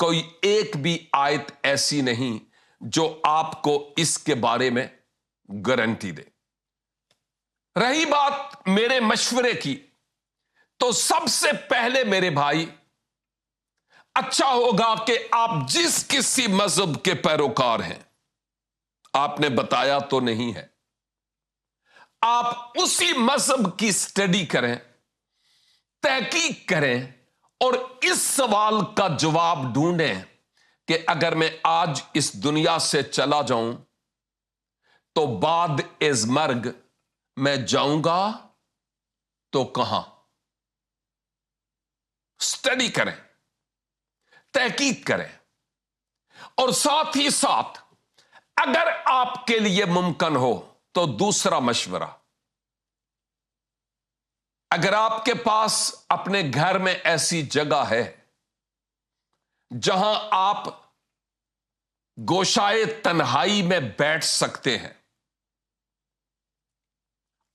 کوئی ایک بھی آیت ایسی نہیں جو آپ کو اس کے بارے میں گارنٹی دے۔ رہی بات میرے مشورے کی، تو سب سے پہلے میرے بھائی اچھا ہوگا کہ آپ جس کسی مذہب کے پیروکار ہیں، آپ نے بتایا تو نہیں ہے، آپ اسی مذہب کی اسٹڈی کریں، تحقیق کریں اور اس سوال کا جواب ڈھونڈیں کہ اگر میں آج اس دنیا سے چلا جاؤں تو بعد از مرگ میں جاؤں گا تو کہاں؟ اسٹڈی کریں، تحقیق کریں، اور ساتھ ہی ساتھ اگر آپ کے لیے ممکن ہو تو دوسرا مشورہ، اگر آپ کے پاس اپنے گھر میں ایسی جگہ ہے جہاں آپ گوشائے تنہائی میں بیٹھ سکتے ہیں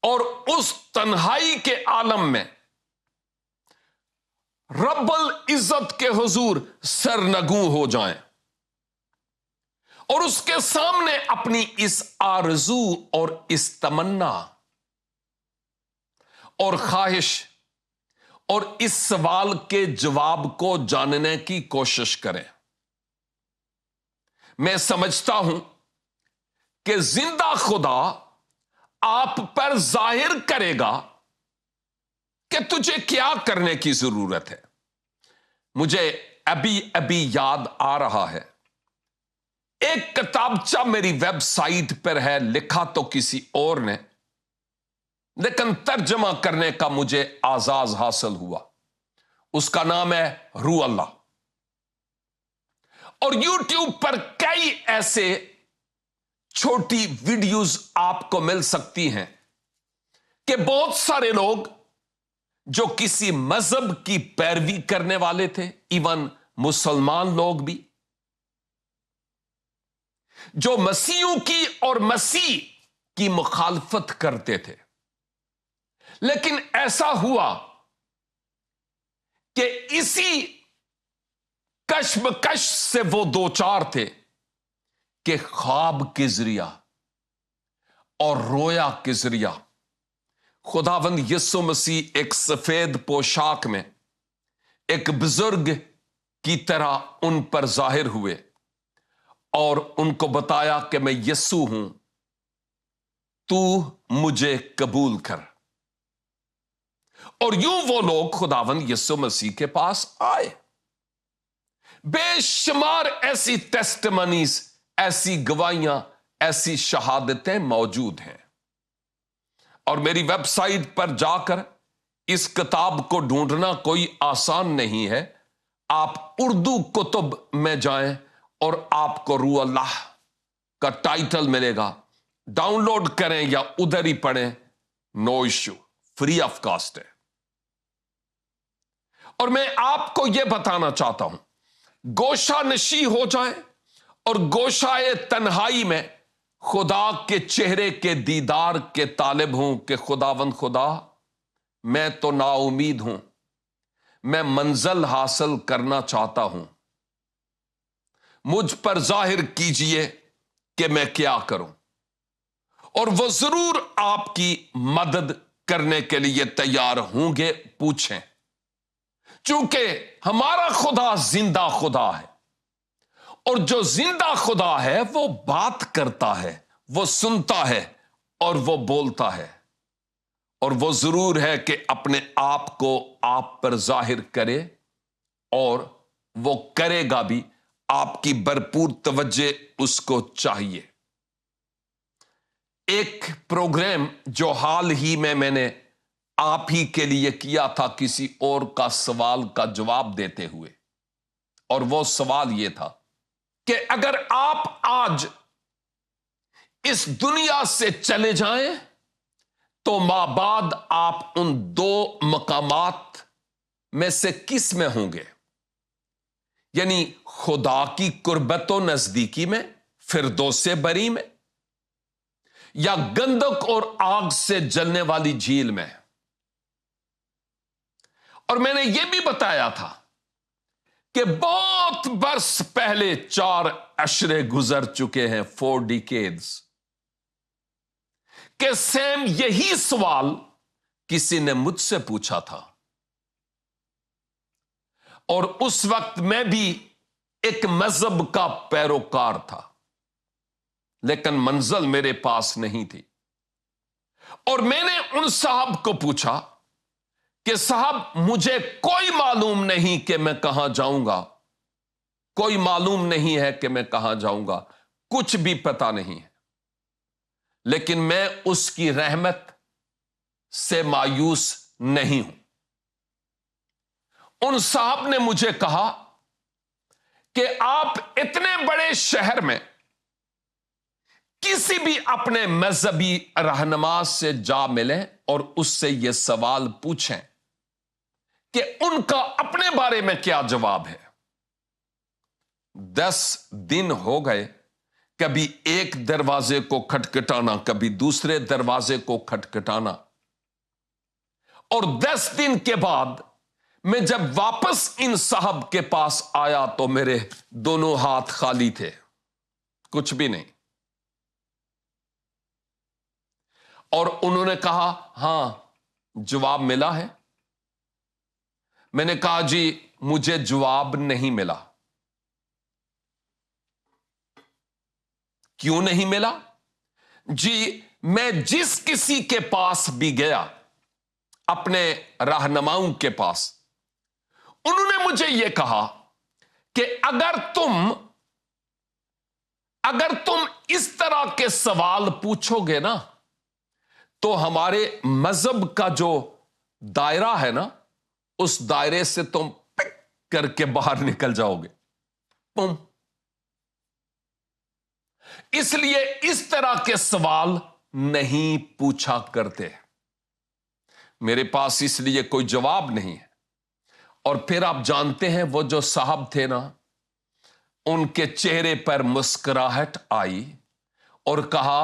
اور اس تنہائی کے عالم میں رب العزت کے حضور سرنگوں ہو جائیں اور اس کے سامنے اپنی اس آرزو اور اس تمنا اور خواہش اور اس سوال کے جواب کو جاننے کی کوشش کریں۔ میں سمجھتا ہوں کہ زندہ خدا آپ پر ظاہر کرے گا کہ تجھے کیا کرنے کی ضرورت ہے۔ مجھے ابھی یاد آ رہا ہے، ایک کتابچہ میری ویب سائٹ پر ہے، لکھا تو کسی اور نے، لیکن ترجمہ کرنے کا مجھے اعزاز حاصل ہوا۔ اس کا نام ہے روح اللہ، اور یوٹیوب پر کئی ایسے چھوٹی ویڈیوز آپ کو مل سکتی ہیں کہ بہت سارے لوگ جو کسی مذہب کی پیروی کرنے والے تھے، ایون مسلمان لوگ بھی، جو مسیحوں کی اور مسیح کی مخالفت کرتے تھے، لیکن ایسا ہوا کہ اسی کشمکش سے وہ دوچار تھے کہ خواب کے ذریعہ اور رویا کے ذریعہ خداوند یسوع مسیح ایک سفید پوشاک میں ایک بزرگ کی طرح ان پر ظاہر ہوئے اور ان کو بتایا کہ میں یسوع ہوں، تو مجھے قبول کر۔ اور یوں وہ لوگ خداوند یسوع مسیح کے پاس آئے۔ بے شمار ایسی ٹیسٹمنیز، ایسی گواہیاں، ایسی شہادتیں موجود ہیں، اور میری ویب سائٹ پر جا کر اس کتاب کو ڈھونڈنا کوئی آسان نہیں ہے۔ آپ اردو کتب میں جائیں اور آپ کو روح اللہ کا ٹائٹل ملے گا، ڈاؤن لوڈ کریں یا ادھر ہی پڑھیں، no issue, free of cost ہے۔ اور میں آپ کو یہ بتانا چاہتا ہوں، گوشہ نشی ہو جائیں اور گوشائے تنہائی میں خدا کے چہرے کے دیدار کے طالب ہوں کہ خداوند خدا، میں تو نا امید ہوں، میں منزل حاصل کرنا چاہتا ہوں، مجھ پر ظاہر کیجئے کہ میں کیا کروں، اور وہ ضرور آپ کی مدد کرنے کے لیے تیار ہوں گے۔ پوچھیں، چونکہ ہمارا خدا زندہ خدا ہے، اور جو زندہ خدا ہے وہ بات کرتا ہے، وہ سنتا ہے اور وہ بولتا ہے، اور وہ ضرور ہے کہ اپنے آپ کو آپ پر ظاہر کرے، اور وہ کرے گا بھی۔ آپ کی بھرپور توجہ اس کو چاہیے۔ ایک پروگرام جو حال ہی میں نے آپ ہی کے لیے کیا تھا، کسی اور کا سوال کا جواب دیتے ہوئے، اور وہ سوال یہ تھا کہ اگر آپ آج اس دنیا سے چلے جائیں تو ماں بعد آپ ان دو مقامات میں سے کس میں ہوں گے؟ یعنی خدا کی قربت و نزدیکی میں، فردوس بری میں، یا گندک اور آگ سے جلنے والی جھیل میں؟ اور میں نے یہ بھی بتایا تھا کہ بہت برس پہلے 4 عشرے گزر چکے ہیں، 4 ڈیکیڈز، کہ سیم یہی سوال کسی نے مجھ سے پوچھا تھا، اور اس وقت میں بھی ایک مذہب کا پیروکار تھا، لیکن منزل میرے پاس نہیں تھی۔ اور میں نے ان صاحب کو پوچھا کہ صاحب مجھے کوئی معلوم نہیں کہ میں کہاں جاؤں گا، کوئی معلوم نہیں ہے کہ میں کہاں جاؤں گا، کچھ بھی پتا نہیں ہے، لیکن میں اس کی رحمت سے مایوس نہیں ہوں۔ ان صاحب نے مجھے کہا کہ آپ اتنے بڑے شہر میں کسی بھی اپنے مذہبی رہنما سے جا ملیں اور اس سے یہ سوال پوچھیں کہ ان کا اپنے بارے میں کیا جواب ہے۔ 10 دن ہو گئے، کبھی ایک دروازے کو کھٹکھٹانا، کبھی دوسرے دروازے کو کھٹکھٹانا، اور 10 دن کے بعد میں جب واپس ان صاحب کے پاس آیا تو میرے دونوں ہاتھ خالی تھے، کچھ بھی نہیں۔ اور انہوں نے کہا ہاں جواب ملا ہے؟ میں نے کہا جی مجھے جواب نہیں ملا۔ کیوں نہیں ملا؟ جی میں جس کسی کے پاس بھی گیا، اپنے رہنماؤں کے پاس، انہوں نے مجھے یہ کہا کہ اگر تم اس طرح کے سوال پوچھو گے نا تو ہمارے مذہب کا جو دائرہ ہے نا، اس دائرے سے تم پک کر کے باہر نکل جاؤ گے، پم۔ اس لیے اس طرح کے سوال نہیں پوچھا کرتے، میرے پاس اس لیے کوئی جواب نہیں ہے۔ اور پھر آپ جانتے ہیں وہ جو صاحب تھے نا، ان کے چہرے پر مسکراہٹ آئی اور کہا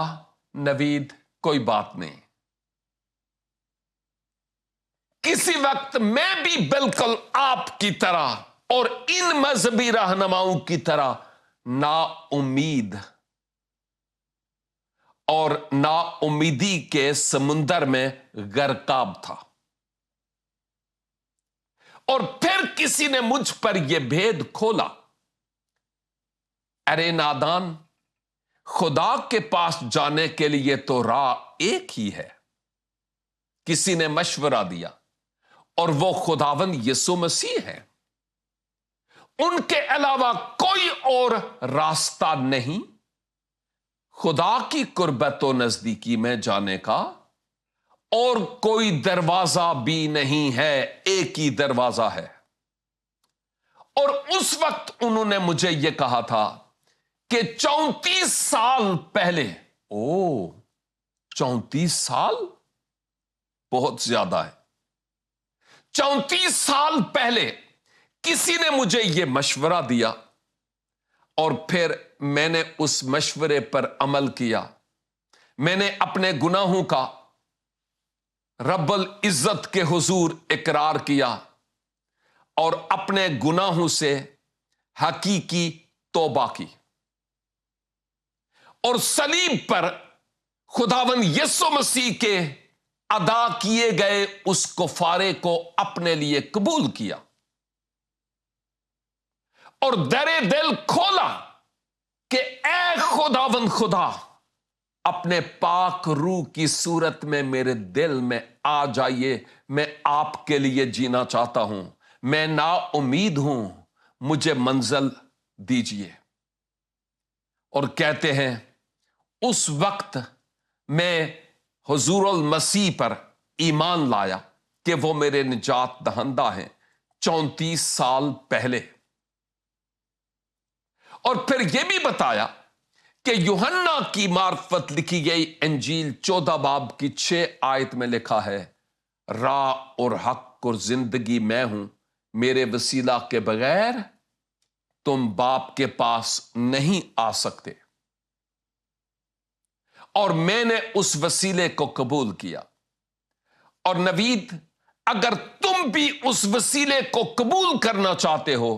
نوید کوئی بات نہیں، کسی وقت میں بھی بالکل آپ کی طرح اور ان مذہبی رہنماؤں کی طرح نا امید اور نا امیدی کے سمندر میں غرقاب تھا۔ اور پھر کسی نے مجھ پر یہ بھید کھولا، ارے نادان، خدا کے پاس جانے کے لیے تو راہ ایک ہی ہے۔ کسی نے مشورہ دیا اور وہ خداوند یسوع مسیح ہے، ان کے علاوہ کوئی اور راستہ نہیں خدا کی قربت و نزدیکی میں جانے کا، اور کوئی دروازہ بھی نہیں ہے، ایک ہی دروازہ ہے۔ اور اس وقت انہوں نے مجھے یہ کہا تھا کہ 34 سال پہلے، 34 سال بہت زیادہ ہے، 34 سال پہلے کسی نے مجھے یہ مشورہ دیا، اور پھر میں نے اس مشورے پر عمل کیا۔ میں نے اپنے گناہوں کا رب العزت کے حضور اقرار کیا اور اپنے گناہوں سے حقیقی توبہ کی، اور صلیب پر خداوند یسوع مسیح کے ادا کیے گئے اس کفارے کو اپنے لیے قبول کیا، اور در دل کھولا کہ اے خداوند خدا، اپنے پاک روح کی صورت میں میرے دل میں آ جائیے، میں آپ کے لیے جینا چاہتا ہوں، میں نا امید ہوں، مجھے منزل دیجیے۔ اور کہتے ہیں اس وقت میں حضور المسیح پر ایمان لایا کہ وہ میرے نجات دہندہ ہیں، 34 سال پہلے۔ اور پھر یہ بھی بتایا کہ یوحنا کی معرفت لکھی گئی انجیل 14 باب کی 6 آیت میں لکھا ہے، راہ اور حق اور زندگی میں ہوں، میرے وسیلہ کے بغیر تم باپ کے پاس نہیں آ سکتے۔ اور میں نے اس وسیلے کو قبول کیا۔ اور نوید، اگر تم بھی اس وسیلے کو قبول کرنا چاہتے ہو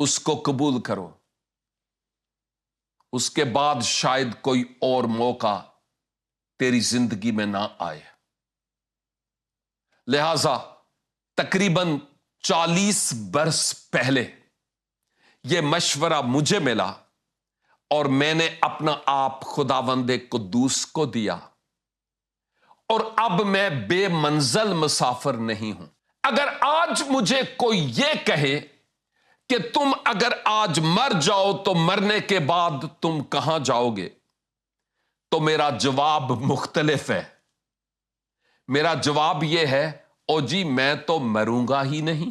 اس کو قبول کرو, اس کے بعد شاید کوئی اور موقع تیری زندگی میں نہ آئے. لہذا تقریباً 40 برس پہلے یہ مشورہ مجھے ملا اور میں نے اپنا آپ خداوند قدوس کو دیا, اور اب میں بے منزل مسافر نہیں ہوں. اگر آج مجھے کوئی یہ کہے کہ تم اگر آج مر جاؤ تو مرنے کے بعد تم کہاں جاؤ گے, تو میرا جواب مختلف ہے. میرا جواب یہ ہے, او جی میں تو مروں گا ہی نہیں,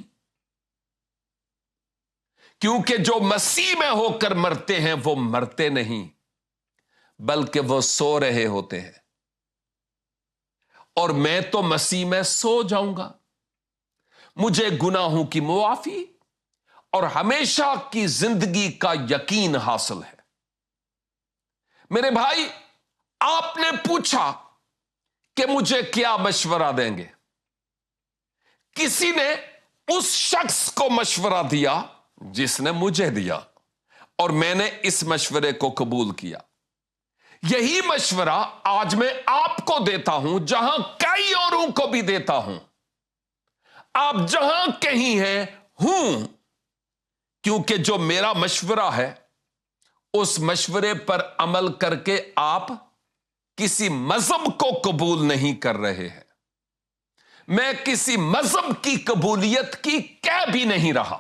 کیونکہ جو مسیح میں ہو کر مرتے ہیں وہ مرتے نہیں بلکہ وہ سو رہے ہوتے ہیں, اور میں تو مسیح میں سو جاؤں گا. مجھے گناہوں کی معافی اور ہمیشہ کی زندگی کا یقین حاصل ہے. میرے بھائی, آپ نے پوچھا کہ مجھے کیا مشورہ دیں گے. کسی نے اس شخص کو مشورہ دیا جس نے مجھے دیا, اور میں نے اس مشورے کو قبول کیا. یہی مشورہ آج میں آپ کو دیتا ہوں, جہاں کئی اوروں کو بھی دیتا ہوں. آپ جہاں کہیں ہیں ہوں, کیونکہ جو میرا مشورہ ہے اس مشورے پر عمل کر کے آپ کسی مذہب کو قبول نہیں کر رہے ہیں. میں کسی مذہب کی قبولیت کی کہہ بھی نہیں رہا.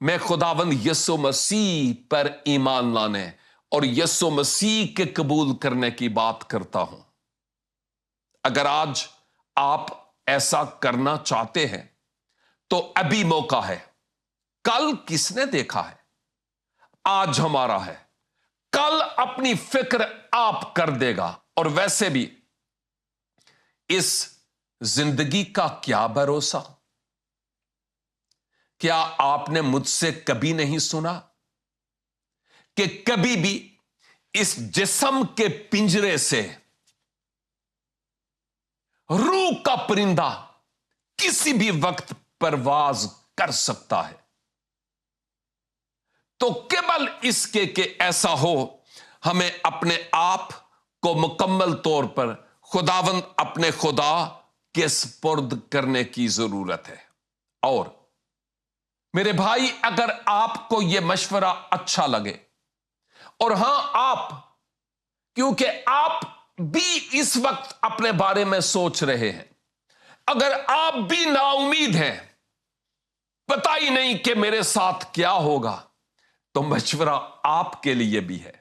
میں خداوند یسوع مسیح پر ایمان لانے اور یسوع مسیح کے قبول کرنے کی بات کرتا ہوں. اگر آج آپ ایسا کرنا چاہتے ہیں تو ابھی موقع ہے. کل کس نے دیکھا ہے, آج ہمارا ہے. کل اپنی فکر آپ کر دے گا. اور ویسے بھی اس زندگی کا کیا بھروسہ. کیا آپ نے مجھ سے کبھی نہیں سنا کہ کبھی بھی اس جسم کے پنجرے سے روح کا پرندہ کسی بھی وقت پرواز کر سکتا ہے؟ تو کیبل اس کے کہ ایسا ہو, ہمیں اپنے آپ کو مکمل طور پر خداوند اپنے خدا کے سپرد کرنے کی ضرورت ہے. اور میرے بھائی, اگر آپ کو یہ مشورہ اچھا لگے, اور ہاں آپ, کیونکہ آپ بھی اس وقت اپنے بارے میں سوچ رہے ہیں, اگر آپ بھی نا امید ہیں, پتہ ہی نہیں کہ میرے ساتھ کیا ہوگا, تو مشورہ آپ کے لیے بھی ہے.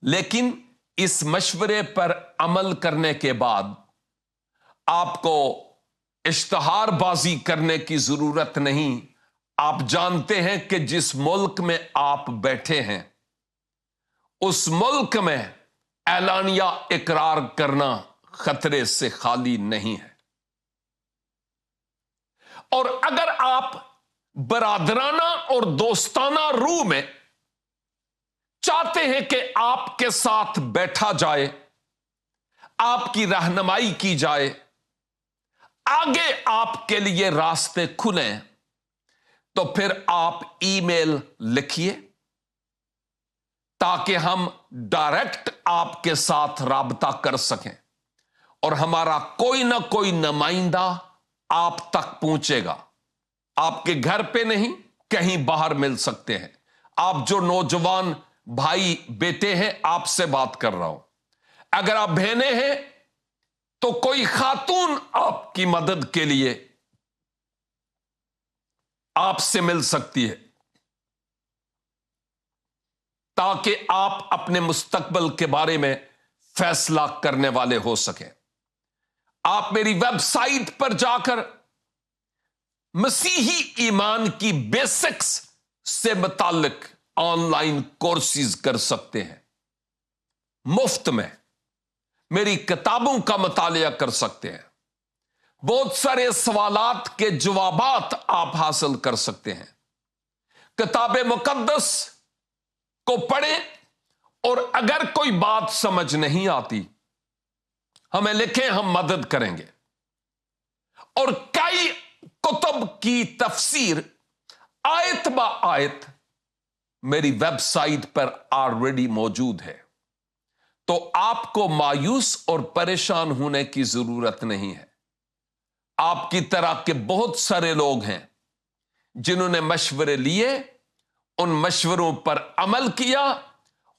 لیکن اس مشورے پر عمل کرنے کے بعد آپ کو اشتہار بازی کرنے کی ضرورت نہیں. آپ جانتے ہیں کہ جس ملک میں آپ بیٹھے ہیں اس ملک میں اعلانیہ اقرار کرنا خطرے سے خالی نہیں ہے. اور اگر آپ برادرانہ اور دوستانہ روح میں چاہتے ہیں کہ آپ کے ساتھ بیٹھا جائے, آپ کی رہنمائی کی جائے, آگے آپ کے لیے راستے کھلیں, تو پھر آپ ای میل لکھیے تاکہ ہم ڈائریکٹ آپ کے ساتھ رابطہ کر سکیں, اور ہمارا کوئی نہ کوئی نمائندہ آپ تک پہنچے گا. آپ کے گھر پہ نہیں, کہیں باہر مل سکتے ہیں. آپ جو نوجوان بھائی بیٹے ہیں, آپ سے بات کر رہا ہوں. اگر آپ بہنیں ہیں تو کوئی خاتون آپ کی مدد کے لیے آپ سے مل سکتی ہے, تاکہ آپ اپنے مستقبل کے بارے میں فیصلہ کرنے والے ہو سکیں. آپ میری ویب سائٹ پر جا کر مسیحی ایمان کی بیسکس سے متعلق آن لائن کورسز کر سکتے ہیں. مفت میں میری کتابوں کا مطالعہ کر سکتے ہیں. بہت سارے سوالات کے جوابات آپ حاصل کر سکتے ہیں. کتاب مقدس کو پڑھیں, اور اگر کوئی بات سمجھ نہیں آتی ہمیں لکھیں, ہم مدد کریں گے. اور کئی کتب کی تفسیر آیت با آیت میری ویب سائٹ پر آلریڈی موجود ہے، تو آپ کو مایوس اور پریشان ہونے کی ضرورت نہیں ہے۔ آپ کی طرح کے بہت سارے لوگ ہیں جنہوں نے مشورے لیے، ان مشوروں پر عمل کیا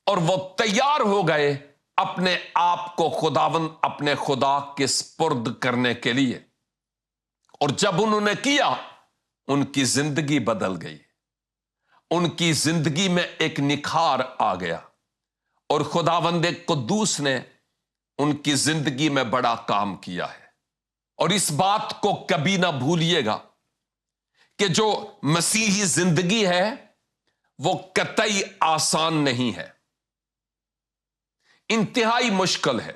اور وہ تیار ہو گئے اپنے آپ کو خداوند اپنے خدا کے سپرد کرنے کے لیے، اور جب انہوں نے کیا ان کی زندگی بدل گئی، ان کی زندگی میں ایک نکھار آ گیا، اور خداوند قدوس نے ان کی زندگی میں بڑا کام کیا ہے۔ اور اس بات کو کبھی نہ بھولیے گا کہ جو مسیحی زندگی ہے وہ قطعی آسان نہیں ہے، انتہائی مشکل ہے۔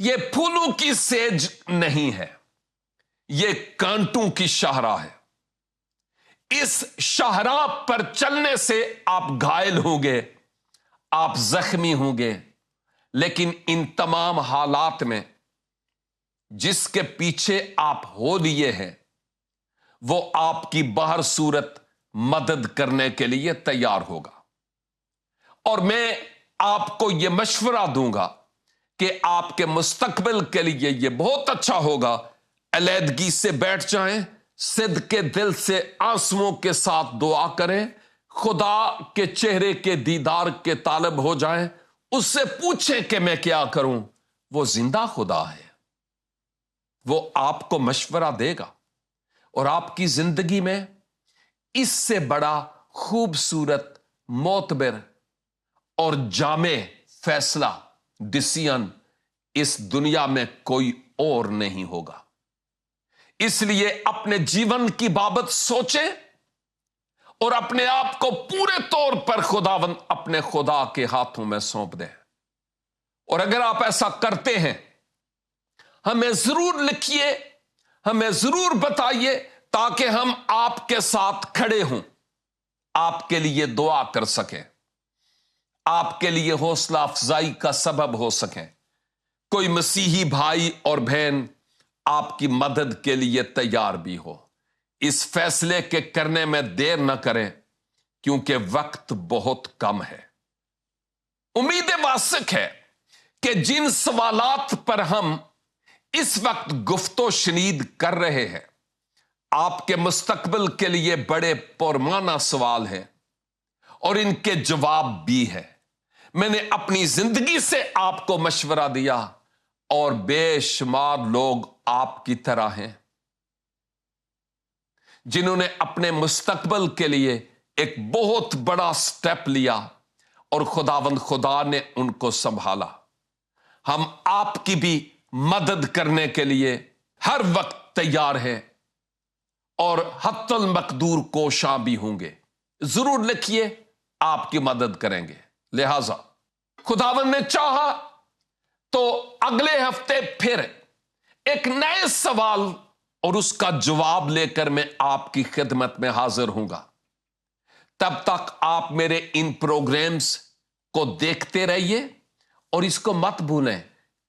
یہ پھولوں کی سیج نہیں ہے، یہ کانٹوں کی شاہراہ ہے۔ اس شاہراہ پر چلنے سے آپ گھائل ہوں گے، آپ زخمی ہوں گے، لیکن ان تمام حالات میں جس کے پیچھے آپ ہو لیے ہیں وہ آپ کی بہر صورت مدد کرنے کے لیے تیار ہوگا۔ اور میں آپ کو یہ مشورہ دوں گا کہ آپ کے مستقبل کے لیے یہ بہت اچھا ہوگا، علیحدگی سے بیٹھ جائیں، صدق کے دل سے آنسوؤں کے ساتھ دعا کریں، خدا کے چہرے کے دیدار کے طالب ہو جائیں، اس سے پوچھیں کہ میں کیا کروں۔ وہ زندہ خدا ہے، وہ آپ کو مشورہ دے گا، اور آپ کی زندگی میں اس سے بڑا خوبصورت، معتبر اور جامع فیصلہ، ڈیسیژن اس دنیا میں کوئی اور نہیں ہوگا۔ اس لیے اپنے جیون کی بابت سوچیں اور اپنے آپ کو پورے طور پر خداوند اپنے خدا کے ہاتھوں میں سونپ دیں۔ اور اگر آپ ایسا کرتے ہیں ہمیں ضرور لکھیے، ہمیں ضرور بتائیے، تاکہ ہم آپ کے ساتھ کھڑے ہوں، آپ کے لیے دعا کر سکیں، آپ کے لیے حوصلہ افزائی کا سبب ہو سکیں۔ کوئی مسیحی بھائی اور بہن آپ کی مدد کے لیے تیار بھی ہو۔ اس فیصلے کے کرنے میں دیر نہ کریں، کیونکہ وقت بہت کم ہے۔ امید واثق ہے کہ جن سوالات پر ہم اس وقت گفت و شنید کر رہے ہیں آپ کے مستقبل کے لیے بڑے پرمانہ سوال ہیں، اور ان کے جواب بھی ہے۔ میں نے اپنی زندگی سے آپ کو مشورہ دیا، اور بے شمار لوگ آپ کی طرح ہیں جنہوں نے اپنے مستقبل کے لیے ایک بہت بڑا سٹیپ لیا، اور خداوند خدا نے ان کو سنبھالا۔ ہم آپ کی بھی مدد کرنے کے لیے ہر وقت تیار ہیں، اور حتی المقدور کوشاں بھی ہوں گے۔ ضرور لکھیے، آپ کی مدد کریں گے۔ لہذا خداوند نے چاہا تو اگلے ہفتے پھر ایک نئے سوال اور اس کا جواب لے کر میں آپ کی خدمت میں حاضر ہوں گا۔ تب تک آپ میرے ان پروگرامز کو دیکھتے رہیے، اور اس کو مت بھولیں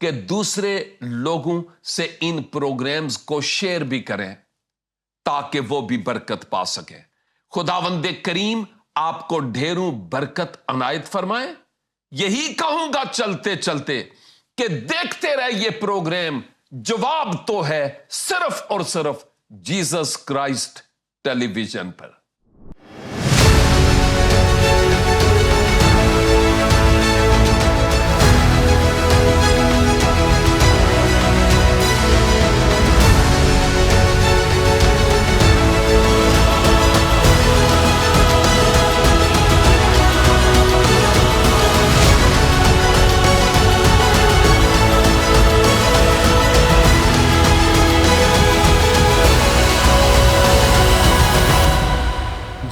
کہ دوسرے لوگوں سے ان پروگرامز کو شیئر بھی کریں تاکہ وہ بھی برکت پا سکیں۔ خداوند کریم آپ کو ڈھیروں برکت عنایت فرمائے۔ یہی کہوں گا چلتے چلتے کہ دیکھتے رہیے پروگرام، جواب تو ہے صرف اور صرف جیزس کرائسٹ ٹیلی ویژن پر۔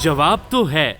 جواب تو ہے۔